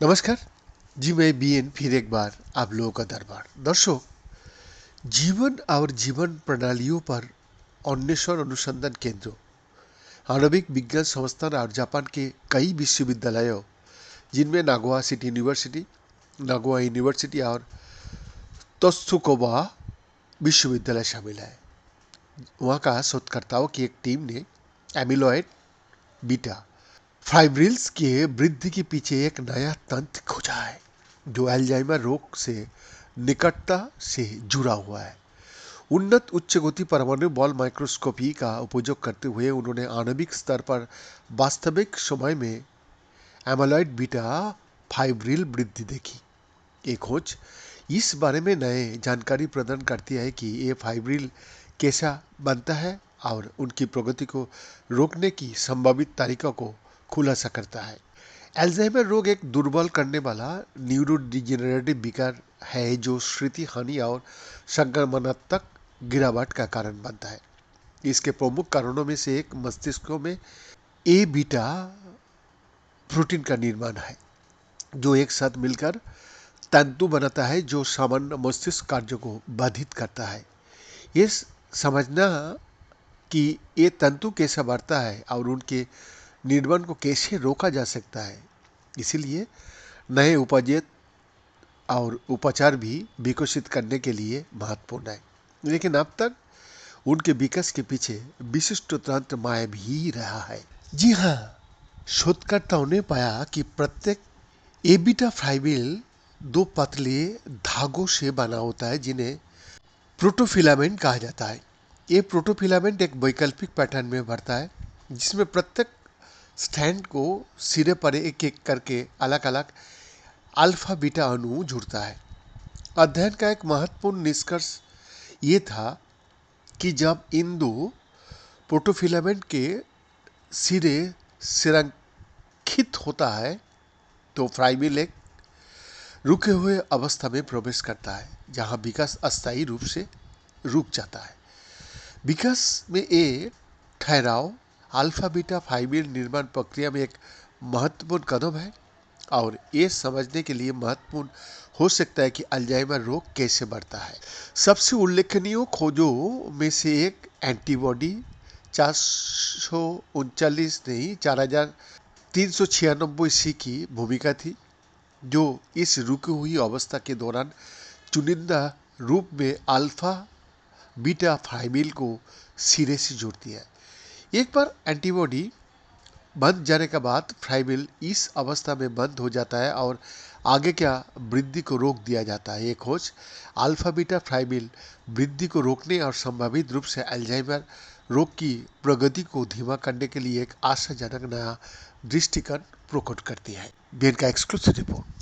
नमस्कार जी। मैं बीएन फिर एक बार आप लोगों का दरबार। दर्शकों, जीवन और जीवन प्रणालियों पर अन्वेषण अनुसंधान केंद्र, आणविक विज्ञान संस्थान और जापान के कई विश्वविद्यालयों जिनमें नागोया यूनिवर्सिटी और त्सुकुबा विश्वविद्यालय शामिल है, वहाँ का शोधकर्ताओं की एक टीम ने एमिलॉयड बीटा फाइब्रिल्स के वृद्धि के पीछे एक नया तंत्र खोजा है जो अल्जाइमर रोग से निकटता से जुड़ा हुआ है। उन्नत उच्च गति परमाणु बॉल माइक्रोस्कोपी का उपयोग करते हुए उन्होंने आणविक स्तर पर वास्तविक समय में एमिलॉयड बीटा फाइब्रिल वृद्धि देखी। ये खोज इस बारे में नए जानकारी प्रदान करती है कि ये फाइब्रिल कैसा बनता है और उनकी प्रगति को रोकने की संभावित तरीकों को खुलासा करता है। अल्जाइमर रोग एक दुर्बल करने वाला न्यूरोडिजेनरेटिव विकार है जो स्मृति हानि और संक्रमणात्मक गिरावट का कारण बनता है। इसके प्रमुख कारणों में से एक मस्तिष्क में ए बीटा प्रोटीन का निर्माण है जो एक साथ मिलकर तंतु बनाता है जो सामान्य मस्तिष्क कार्यों को बाधित करता है। ये समझना कि ये तंतु कैसा बढ़ता है और उनके निर्माण को कैसे रोका जा सकता है, इसीलिए नए उपजेत और उपचार भी विकसित करने के लिए महत्वपूर्ण है। लेकिन अब तक उनके विकास के पीछे विशिष्ट तंत्र माया ही रहा है। जी हाँ, शोधकर्ताओं ने पाया कि प्रत्येक एबीटा फाइब्रिल दो पतले धागों से बना होता है जिन्हें प्रोटोफिलामेंट कहा जाता है। ये प्रोटोफिलामेंट एक वैकल्पिक पैटर्न में बढ़ता है जिसमें प्रत्येक स्ट्रैंड को सिरे पर एक एक करके अलग अलग अल्फा बीटा अणु जुड़ता है। अध्ययन का एक महत्वपूर्ण निष्कर्ष ये था कि जब इन दो प्रोटोफिलामेंट के सिरे संरेखित होता है तो फाइब्रिल एक रुके हुए अवस्था में प्रवेश करता है जहां विकास अस्थायी रूप से रुक जाता है। विकास में ये ठहराव अल्फा बीटा फाइब्रिल निर्माण प्रक्रिया में एक महत्वपूर्ण कदम है और ये समझने के लिए महत्वपूर्ण हो सकता है कि अल्जाइमर रोग कैसे बढ़ता है। सबसे उल्लेखनीय खोजों में से एक एंटीबॉडी 439 नहीं 4396 सी की भूमिका थी जो इस रुकी हुई अवस्था के दौरान चुनिंदा रूप में अल्फा बीटा फाइब्रिल को सिरे से जोड़ती है। एक बार एंटीबॉडी बंद जाने के बाद फाइब्रिल इस अवस्था में बंद हो जाता है और आगे क्या वृद्धि को रोक दिया जाता है। ये खोज अल्फा बीटा फाइब्रिल वृद्धि को रोकने और संभावित रूप से अल्जाइमर रोग की प्रगति को धीमा करने के लिए एक आशाजनक नया दृष्टिकोण प्रकट करती है। बीएन का एक्सक्लूसिव रिपोर्ट।